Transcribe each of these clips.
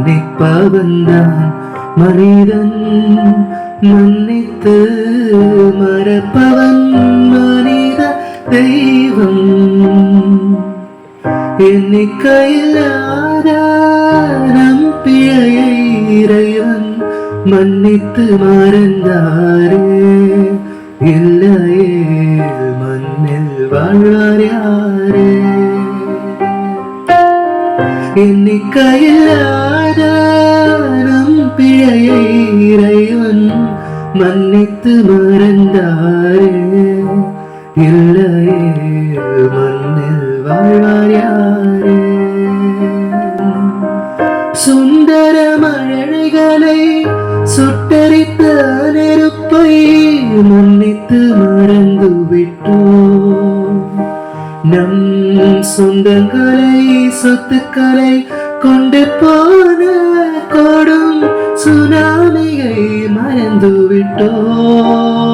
மன்னிப்பவன்தான் மனிதன், மன்னித்து மறப்பவன் மனித தெய்வம். எண்ணிக்கையில்லாத நம் பிழையை இறைவன் மன்னித்து மறந்தாரே. இல்லையே மண்ணில் வாழ்வார் யாரே? எண்ணிக்கையில்லாத நம் பிழையை இறைவன் மன்னித்து மறந்தாரே. இல்லையே மண்ணில் வாழ்வார் யாரே? சுந்தர மழலைகளை சுட்டரித்த நெருப்பை மன்னித்து மறந்து விட்டோம். நம் சொந்தங்களை சொத்துக்களை கொண்டு போன கொடும் சுனாமியை மறந்து விட்டோம்.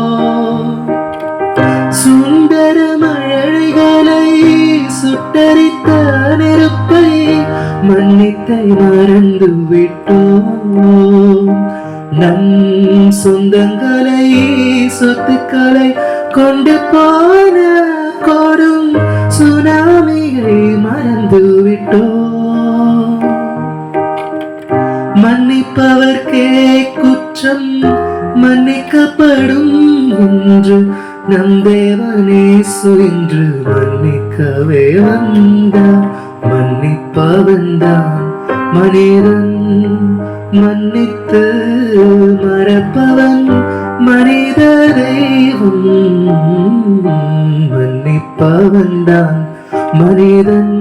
சுந்தர மழலைகளை சுட்டரித்த நெருப்பை மன்னித்தை மறந்து விட்டோம். நம் சொந்தங்களை சொத்துக்களை கொண்டு போன கொடும் சுனாமியை மறந்து விட்டோம். மன்னிப்பவர்க்கே குற்றம் மன்னிக்கப்படும் என்று நம் தேவனேசு என்று மன்னிக்கவே வந்தார். மன்னிப்பவன்தான் மனிதன், மன்னித்து மறப்பவன் மனித தெய்வம். மன்னிப்பவன்தான் மனிதன்.